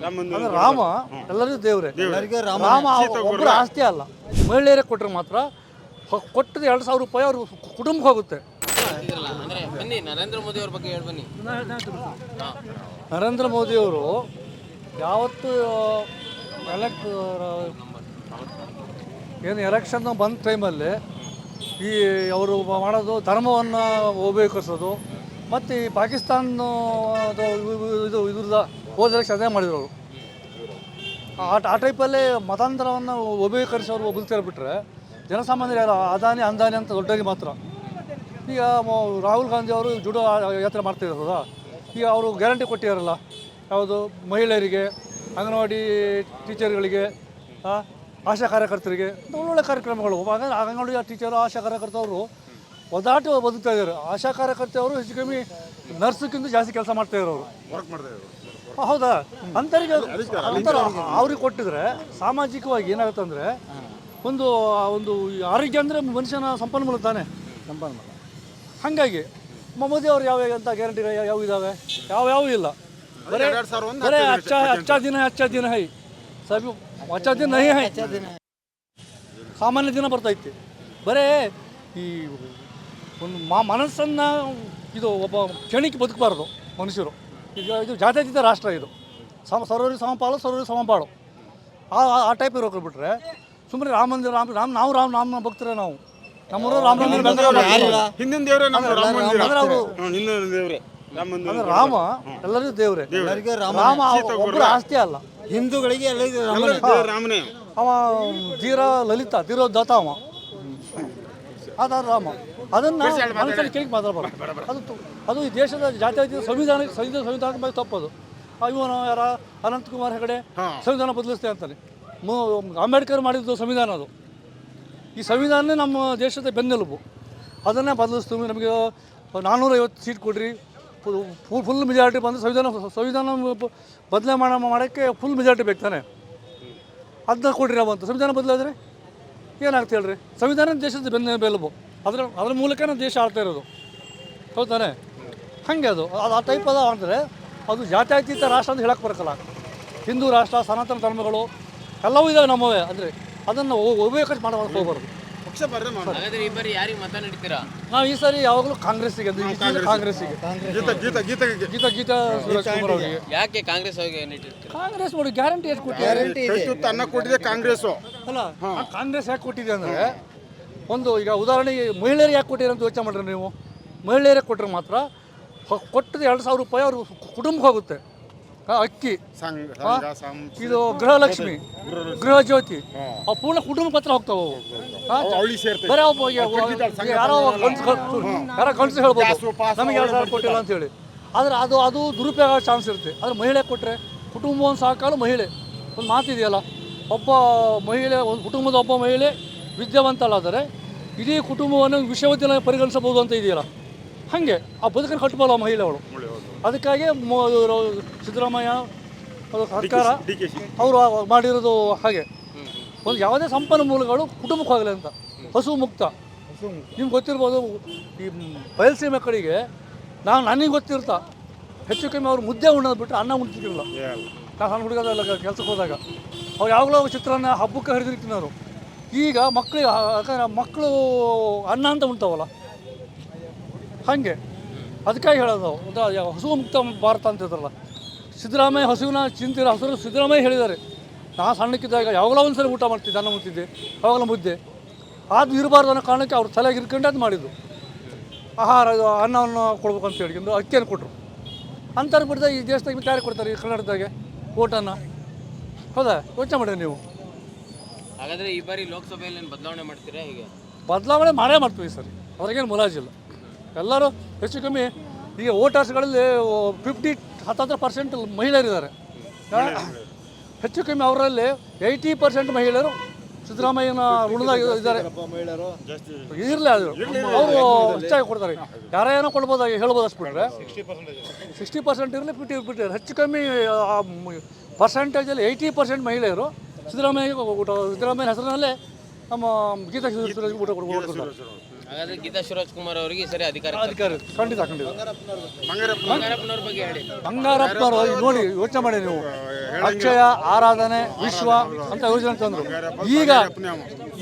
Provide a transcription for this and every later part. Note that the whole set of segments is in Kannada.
ಅಂದ್ರೆ ರಾಮ ಎಲ್ಲರಿಗೂ ದೇವ್ರೆ. ರಾಮ ಒಬ್ಬರ ಆಸ್ತಿ ಅಲ್ಲ, ಮಹಿಳೆಯರಿಗೆ ಕೊಟ್ಟರೆ ಮಾತ್ರ ಕೊಟ್ಟದ್ದು 2,000 ರೂಪಾಯಿ ಅವ್ರ ಕುಟುಂಬಕ್ಕೆ ಹೋಗುತ್ತೆ. ಅಂದ್ರೆ ಬನ್ನಿ ನರೇಂದ್ರ ಮೋದಿ ಅವ್ರ ಬಗ್ಗೆ ಹೇಳಿ ಬನ್ನಿ. ನರೇಂದ್ರ ಮೋದಿಯವರು ಯಾವತ್ತು ಎಲೆಕ್ಷನ್ ಬಂದ ಟೈಮಲ್ಲಿ ಈ ಅವರು ಮಾಡೋದು ಧರ್ಮವನ್ನು ಉಪಯೋಗಿಸೋದು ಮತ್ತು ಈ ಪಾಕಿಸ್ತಾನದ ಇದ್ರದ ಹೋದ ಎಲೆಕ್ಷನ್ ಅದೇ ಮಾಡಿದ್ರು ಅವರು. ಆ ಟೈಪಲ್ಲಿ ಮತಾಂತರವನ್ನು ಉಪಯೋಗಿಸೋರು ಬಿಟ್ಟರೆ ಜನಸಾಮಾನ್ಯರು ಯಾರು ಅದಾನಿ ಅಂದಾನಿ ಅಂತ ದೊಡ್ಡಗೆ ಮಾತ್ರ. ಈಗ ರಾಹುಲ್ ಗಾಂಧಿ ಅವರು ಜುಡೋ ಯಾತ್ರೆ ಮಾಡ್ತಿರೋದ, ಈಗ ಅವರು ಗ್ಯಾರಂಟಿ ಕೊಟ್ಟಿದ್ದಾರಲ್ಲ, ಯಾವುದು ಮಹಿಳೆಯರಿಗೆ, ಅಂಗನವಾಡಿ ಟೀಚರ್ಗಳಿಗೆ, ಆಶಾ ಕಾರ್ಯಕರ್ತರಿಗೆ ಒಳ್ಳೊಳ್ಳೆ ಕಾರ್ಯಕ್ರಮಗಳು. ಅಂಗನವಾಡಿ ಟೀಚರು, ಆಶಾ ಕರ್ಕರ್ತವರು ಒದಾಟ ಬದುಕ್ತಾ ಇದ್ದಾರೆ. ಆಶಾ ಕಾರ್ಯಕರ್ತೆಯವರು ಹೆಚ್ಚು ಕಮ್ಮಿ ನರ್ಸ್ಗಿಂತ ಜಾಸ್ತಿ ಕೆಲಸ ಮಾಡ್ತಾಯಿದ್ರು ಅವರು. ಹೌದಾ? ಅಂಥವ್ರಿಗೆ ಅವ್ರಿಗೆ ಕೊಟ್ಟಿದ್ರೆ ಸಾಮಾಜಿಕವಾಗಿ ಏನಾಗುತ್ತೆ ಅಂದರೆ, ಒಂದು ಆರೋಗ್ಯ ಅಂದರೆ ಮನುಷ್ಯನ ಸಂಪನ್ಮೂಲ ತಾನೇ, ಸಂಪನ್ಮೂಲ. ಹಾಗಾಗಿ ಮೋದಿ ಅವರು ಯಾವ ಅಂತ ಗ್ಯಾರಂಟಿ ಯಾವ ಇದ್ದಾವೆ? ಯಾವ್ಯಾವೂ ಇಲ್ಲ. ಬರೇ ಅಚ್ಚಾ ದಿನ ಹೈ ಸಬ್ ಅಚ್ಚಾ ದಿನ ನಹಿ ಹೈ, ಸಾಮಾನ್ಯ ದಿನ ಬರ್ತೈತಿ. ಬರೇ ಈ ಒಂದು ಮನಸ್ಸನ್ನು ಇದು ಒಬ್ಬ ಕ್ಷಣಿಕೆ ಬದುಕಬಾರ್ದು ಮನುಷ್ಯರು. ಈಗ ಇದು ಜಾತ್ಯತೀತ ರಾಷ್ಟ್ರ, ಇದು ಸರ್ವರಿಗೆ ಸಮಪಾಳು ಆ ಟೈಪ್ ಇರೋಕೆ ಬಿಟ್ಟರೆ ಸುಮ್ಮನೆ ರಾಮ ಮಂದಿರ ನಾವು ರಾಮ ಭಕ್ತರೇ. ನಾವು ನಮ್ಮೂರು ರಾಮ ಅಂದ್ರೆ ರಾಮ ಎಲ್ಲರಿಗೂ ದೇವ್ರೆ. ರಾಮ ಒಬ್ಬರ ಆಸ್ತಿ ಅಲ್ಲ, ಹಿಂದೂಗಳಿಗೆ ಅವ ಧೀರೋದಾತ ಅವ, ಅದಾದ ರಾಮ. ಅದನ್ನು ಮನಸ್ಸಲ್ಲಿ ಕೇಳಿ ಮಾತಾಡಬಾರ್ದು. ಅದು ಈ ದೇಶದ ಜಾತ್ಯತೀತ ಸಂವಿಧಾನದ ಬಗ್ಗೆ ತಪ್ಪದು. ಇವನು ಯಾರ ಅನಂತಕುಮಾರ್ ಹೆಗಡೆ ಸಂವಿಧಾನ ಬದಲಿಸ್ತೇವೆ ಅಂತಾನೆ. ಅಂಬೇಡ್ಕರ್ ಮಾಡಿದ್ದು ಸಂವಿಧಾನ ಅದು. ಈ ಸಂವಿಧಾನನೇ ನಮ್ಮ ದೇಶದ ಬೆನ್ನೆಲುಬು. ಅದನ್ನೇ ಬದಲಿಸ್ತೀವಿ. ನಮಗೆ 450 ಸೀಟ್ ಕೊಡ್ರಿ, ಫುಲ್ ಮೆಜಾರಿಟಿ ಬಂದು ಸಂವಿಧಾನ ಬದಲೇ ಮಾಡೋಕ್ಕೆ ಫುಲ್ ಮೆಜಾರಿಟಿ ಬೇಕು ತಾನೆ. ಅದನ್ನ ಕೊಡ್ರಿ ನಾವು ಅಂತ. ಸಂವಿಧಾನ ಬದಲಾದರೆ ಏನಾಗ್ತಾ ಹೇಳ್ರಿ? ಸಂವಿಧಾನ ದೇಶದ ಬೆನ್ನೆಲುಬು. ಅದರ ಮೂಲಕನೇ ದೇಶ ಆಳ್ತಾ ಇರೋದು, ಹೌದಾನೆ? ಹಾಗೆ ಅದು ಆ ಟೈಪ್ ಅದ ಅಂದರೆ ಅದು ಜಾತ್ಯತೀತ ರಾಷ್ಟ್ರ ಅಂತ ಹೇಳಕ್ಕೆ ಬರೋಕ್ಕಲ್ಲ. ಹಿಂದೂ ರಾಷ್ಟ್ರ, ಸನಾತನ ಧರ್ಮಗಳು ಎಲ್ಲವೂ ಇದ್ದಾವೆ ನಮ್ಮವೇ. ಅಂದರೆ ಅದನ್ನು ಉಪಯೋಗ ಮಾಡೋಕ್ಕೆ ಹೋಗ್ಬಾರ್ದು. ನಾವು ಈ ಸಾರಿ ಯಾವಾಗಲೂ ಕಾಂಗ್ರೆಸ್ಸಿಗೆ, ಕಾಂಗ್ರೆಸ್ ನೋಡಿ ಗ್ಯಾರಂಟಿ ಎಷ್ಟು ಕೊಟ್ಟಿದೆ ಕಾಂಗ್ರೆಸ್ ಅಲ್ಲ. ಕಾಂಗ್ರೆಸ್ ಯಾಕೆ ಕೊಟ್ಟಿದೆ ಅಂದರೆ, ಒಂದು ಈಗ ಉದಾಹರಣೆಗೆ ಮಹಿಳೆಯರಿಗೆ ಯಾಕೆ ಕೊಟ್ಟಿರಿ ಅಂತ ಯೋಚನೆ ಮಾಡ್ರಿ ನೀವು. ಮಹಿಳೆಯರಿಗೆ ಕೊಟ್ಟರೆ ಮಾತ್ರ ಕೊಟ್ಟದ್ದು 2,000 ರೂಪಾಯಿ ಅವ್ರ ಕುಟುಂಬಕ್ಕೆ ಹೋಗುತ್ತೆ. ಅಕ್ಕಿ, ಇದು ಗೃಹಲಕ್ಷ್ಮಿ, ಗೃಹ ಜ್ಯೋತಿ, ಅವು ಪೂರ್ಣ ಕುಟುಂಬಕ್ಕೆ ಹತ್ರ ಹೋಗ್ತಾವೆ. ಬರೀ ಯಾರೋ ಗಂಡಸು ಹೇಳ್ಬೋದು ನಮಗೆ 2,000 ಕೊಟ್ಟಿಲ್ಲ ಅಂತೇಳಿ. ಆದರೆ ಅದು ದುರುಪಯೋಗ ಆಗೋ ಚಾನ್ಸ್ ಇರುತ್ತೆ. ಆದರೆ ಮಹಿಳೆ ಕೊಟ್ಟರೆ ಕುಟುಂಬವನ್ನು ಸಾಕಾಲು ಮಹಿಳೆ. ಒಂದು ಮಾತಿದೆಯಲ್ಲ, ಒಬ್ಬ ಮಹಿಳೆ, ಒಂದು ಕುಟುಂಬದ ಒಬ್ಬ ಮಹಿಳೆ ವಿದ್ಯಾವಂತಳಾದರೆ ಇಡೀ ಕುಟುಂಬವನ್ನು ವಿಶ್ವವಿದ್ಯಾಲಯ ಪರಿಗಣಿಸಬಹುದು ಅಂತ ಇದೆಯಲ್ಲ, ಹಾಗೆ ಆ ಬದುಕನ್ನು ಕಟ್ಟಬಲ್ಲ ಆ ಮಹಿಳೆ ಅವಳು. ಅದಕ್ಕಾಗಿ ಸಿದ್ದರಾಮಯ್ಯ ಸರ್ಕಾರ ಅವರು ಮಾಡಿರೋದು ಹಾಗೆ. ಒಂದು ಯಾವುದೇ ಸಂಪನ್ಮೂಲಗಳು ಕುಟುಂಬಕ್ಕೆ ಹೋಗಲಿ ಅಂತ. ಹಸು ಮುಕ್ತ ನಿಮ್ಗೆ ಗೊತ್ತಿರ್ಬೋದು. ಈ ಬಯಲ್ಸೀಮೆ ಮಕ್ಕಳಿಗೆ ನನಗೆ ಗೊತ್ತಿರ್ತಾ ಹೆಚ್ಚು ಕಮ್ಮಿ ಅವ್ರು ಮುದ್ದೆ ಉಣ್ಣೋದು ಬಿಟ್ಟು ಅನ್ನ ಉಣ್ತಿರಲಿಲ್ಲ. ನಾನು ಸಣ್ಣ ಹುಡುಗದಲ್ಲ ಕೆಲಸಕ್ಕೆ ಹೋದಾಗ ಅವ್ರು ಯಾವಾಗಲೂ ಚಿತ್ರಾನ್ನ ಹಬ್ಬಕ್ಕೆ ಹರಿದಿರ್ತಿನವರು. ಈಗ ಮಕ್ಕಳಿಗೆ, ಯಾಕಂದ್ರೆ ಮಕ್ಕಳು ಅನ್ನ ಅಂತ ಉಣ್ತಾವಲ್ಲ, ಹಾಗೆ ಅದಕ್ಕಾಗಿ ಹೇಳೋದು ಹಸು ಮುಕ್ತ ಭಾರತ ಅಂತ ಇದ್ರಲ್ಲ. ಸಿದ್ದರಾಮಯ್ಯ ಹಸುವಿನ ಚಿಂತಿರೋ ಹಸುರು ಸಿದ್ದರಾಮಯ್ಯ ಹೇಳಿದ್ದಾರೆ. ನಾನು ಸಣ್ಣಕ್ಕಿದ್ದಾಗ ಯಾವಾಗಲೂ ಒಂದು ಸಲ ಊಟ ಮಾಡ್ತಿದ್ದೆ, ಅನ್ನ ಮುಟ್ಟಿದ್ದೆ, ಯಾವಾಗಲೂ ಮುದ್ದೆ. ಅದು ಇರಬಾರ್ದು ಅನ್ನೋ ಕಾರಣಕ್ಕೆ ಅವ್ರು ತಲೆಗೆ ಇರ್ಕೊಂಡು ಅದು ಮಾಡಿದ್ದು. ಆಹಾರ ಅನ್ನವನ್ನು ಕೊಡ್ಬೇಕು ಅಂತ ಹೇಳಿಕೊಂಡು ಅಕ್ಕಿಯನ್ನು ಕೊಟ್ಟರು. ಅಂತಾರೆ ಬಿಡ್ದೆ ಈ ದೇಶದಾಗ ಯಾರು ಕೊಡ್ತಾರೆ ಈ ಕರ್ನಾಟಕದಾಗೆ ಓಟನ್ನು? ಹೌದಾ? ಯೋಚನೆ ಮಾಡಿರಿ ನೀವು. ಹಾಗಾದರೆ ಈ ಬಾರಿ ಲೋಕಸಭೆಯಲ್ಲಿ ಬದಲಾವಣೆ ಮಾಡ್ತೀರಾ? ಹೀಗೆ ಬದಲಾವಣೆ ಮಾಡೇ ಮಾಡ್ತೀವಿ ಸರಿ, ಅವ್ರಿಗೇನು ಮುಲಾಜಿಲ್ಲ. ಎಲ್ಲರೂ ಹೆಚ್ಚು ಕಮ್ಮಿ ಈಗ ವೋಟರ್ಸ್ಗಳಲ್ಲಿ 10% ಮಹಿಳೆಯರಿದ್ದಾರೆ. ಹೆಚ್ಚು ಕಮ್ಮಿ ಅವರಲ್ಲಿ 80% ಮಹಿಳೆಯರು ಸಿದ್ದರಾಮಯ್ಯನ ಋಣದಾಗ ಇದ್ದಾರೆ. ಇರಲಿ, ಅದು ಅವರು ಹೆಚ್ಚಾಗಿ ಕೊಡ್ತಾರೆ. ಯಾರೇನೋ ಕೊಡ್ಬೋದಾಗಿ ಹೇಳ್ಬೋದು ಅಷ್ಟು. 60% ಇರಲಿ, 50% ಹೆಚ್ಚು ಕಮ್ಮಿ ಪರ್ಸೆಂಟೇಜಲ್ಲಿ 80% ಮಹಿಳೆಯರು ಸಿದ್ದರಾಮಯ್ಯನ ಹೆಸರಿನಲ್ಲೇ ನಮ್ಮ ಗೀತಾ ಊಟ ಕೊಡ್ಬೋದು. ಹಾಗಾದ್ರೆ ಗೀತಾ ಶಿವರಾಜ್ ಕುಮಾರ್ ಅವರಿಗೆ ಈ ಸರಿ ಅಧಿಕಾರ ಖಂಡಿತ ಬಂಗಾರಪ್ಪನವ್ರ ಬಗ್ಗೆ ಹೇಳಿ. ಬಂಗಾರಪ್ಪನವರು ನೋಡಿ ಯೋಚನೆ ಮಾಡಿ ನೀವು, ಅಕ್ಷಯ ಆರಾಧನೆ ವಿಶ್ವ ಅಂತ ಯೋಜನೆ ತಂದರು. ಈಗ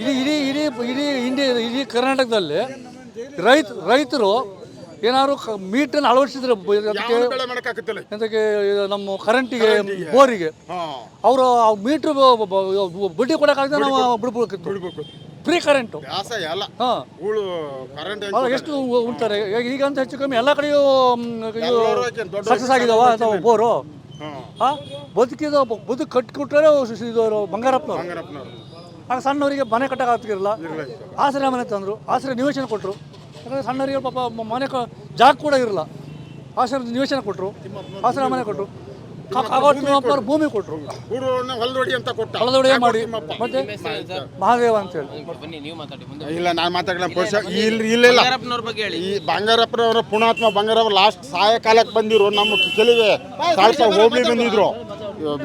ಇಡೀ ಇಡೀ ಇಡೀ ಇಡೀ ಇಂಡಿಯಾ ಇಡೀ ಕರ್ನಾಟಕದಲ್ಲಿ ರೈತರು ಏನಾದ್ರು ಮೀಟರ್ನ ಅಳವಡಿಸಿದ್ರೆ ಅದಕ್ಕೆ ಎಂತಕ್ಕೆ ನಮ್ಮ ಕರೆಂಟಿಗೆ ಬೋರಿಗೆ ಅವರು ಮೀಟ್ರ್ ಬಡ್ಡಿ ಕೊಡೋಕ್ಕಾಗದೆ ನಾವು ಬಿಡ್ಬೇಕಿತ್ತು. ಫ್ರೀ ಕರೆಂಟು ಎಷ್ಟು ಉಂಟಾರೆ ಈಗ ಅಂತ ಹೆಚ್ಚು ಕಮ್ಮಿ ಎಲ್ಲ ಕಡೆಯೂ ಸಕ್ಸಸ್ ಆಗಿದಾವ ಅಥವಾ ಬೋರು ಬದುಕು ಕಟ್ಟಿಕೊಟ್ರೆ ಇದು ಬಂಗಾರಪ್ಪನವರು. ಆಗ ಸಣ್ಣವರಿಗೆ ಮನೆ ಕಟ್ಟಕ್ಕಾಗ್ತಿರಲಿಲ್ಲ, ಆಶ್ರಯ ಮನೆ ತಂದರು, ಆಶ್ರಯ ನಿವೇಶನ ಕೊಟ್ಟರು. ಯಾಕಂದರೆ ಸಣ್ಣವರಿಗೆ ಪಾಪ ಮನೆ ಜಾಗ ಕೂಡ ಇರಲ್ಲ, ಆಶ್ರಯ ನಿವೇಶನ ಕೊಟ್ಟರು, ಆಶ್ರಯ ಮನೆ ಕೊಟ್ಟರು, ಭೂಮಿ ಕೊಟ್ಟರು, ಹೊಲದೊಡೆ ಮಾಡಿ ಮತ್ತೆ ಮಹಾದೇವ ಅಂತೇಳಿ. ಬನ್ನಿ ನೀವು ಮಾತಾಡಿ ಮುಂದೆ. ಇಲ್ಲ ನಾನು ಮಾತಾಡಲ್ಲ ಇಲ್ಲ ಬಂಗಾರಪ್ಪನವ್ರ ಬಗ್ಗೆ ಹೇಳಿ. ಈ ಬಂಗಾರಪ್ಪನವರ ಪುಣಾತ್ಮ ಬಂಗಾರಪ್ಪ ಲಾಸ್ಟ್ ಸಾಯಂಕಾಲಕ್ಕೆ ಬಂದಿರು. ನಮ್ಮ ಕೆಲವೇ ಸಾಳ್ಸ ಹೋಬಳಿ ಬಂದಿದ್ರು,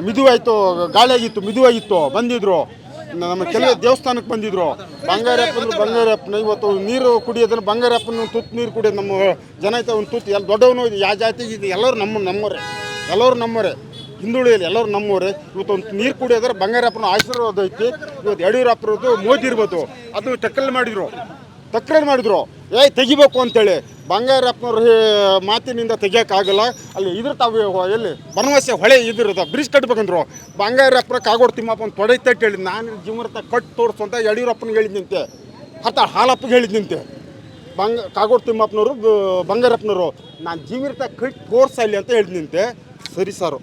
ಮಿದುವಾಯ್ತು, ಗಾಳಿ ಆಗಿತ್ತು, ಮಿದುವಾಗಿತ್ತು, ಬಂದಿದ್ರು. ನಮ್ಮ ಕೆಲವೇ ದೇವಸ್ಥಾನಕ್ಕೆ ಬಂದಿದ್ರು. ಬಂಗಾರಪ್ಪನ ಇವತ್ತು ನೀರು ಕುಡಿಯೋದನ್ನು ಬಂಗಾರಪ್ಪನ ತುತ್ತು ನೀರು ಕುಡಿಯೋದು ನಮ್ಮ ಜನ ಐತೆ. ಒಂದು ತುತ್ತು ಎಲ್ಲ ದೊಡ್ಡವನು ಯಾವ ಜಾತಿಗೆ ಇದು ಎಲ್ಲರೂ ನಮ್ಮವರೇ, ಎಲ್ಲರೂ ನಮ್ಮವರೇ, ಹಿಂದುಳಿಯಲ್ಲಿ ಎಲ್ಲರೂ ನಮ್ಮವರೇ. ಇವತ್ತು ಒಂದು ನೀರು ಕುಡಿಯೋದ್ರೆ ಬಂಗಾರಪ್ಪನ ಆಶೀರ್ವಾದ ಐತಿ. ಇವತ್ತು ಯಡಿಯೂರಪ್ಪರದ್ದು ಮೋದಿ ಇರ್ಬೋದು, ಅದು ತಕ್ರಾರು ಮಾಡಿದ್ರು ತೆಗಿಬೇಕು ಅಂತೇಳಿ. ಬಂಗಾರಪ್ಪನವ್ರ ಮಾತಿನಿಂದ ತೆಗಿಯೋಕ್ಕಾಗಲ್ಲ. ಅಲ್ಲಿ ಇದ್ರ ತಾವು ಎಲ್ಲಿ ಬನವಾಸಿ ಹೊಳೆ ಇದಿರುತ್ತೆ, ಬ್ರಿಡ್ಜ್ ಕಟ್ಬೇಕಂದ್ರು. ಬಂಗಾರಪ್ಪನ ಕಾಗೋಡು ತಿಮ್ಮಪ್ಪನ ತೊಡೆ ತಟ್ಟು ಹೇಳಿದ್, ನಾನು ಜೀವನ ಕಟ್ಟು ತೋರಿಸು ಅಂತ ಯಡಿಯೂರಪ್ಪನಿಗೆ ಹೇಳಿದ್ನಂತೆ, ಹಾಲಪ್ಪಗೆ ಹೇಳಿದ್ನಂತೆ. ಕಾಗೋಡು ತಿಮ್ಮಪ್ಪನವರು ಬಂಗಾರಪ್ಪನವರು ನಾನು ಜೀವಿತ ಕಟ್ಟಿ ತೋರ್ಸಲ್ಲಿ ಅಂತ ಹೇಳಿದ್ನಂತೆ. ಸರಿ ಸಾರು.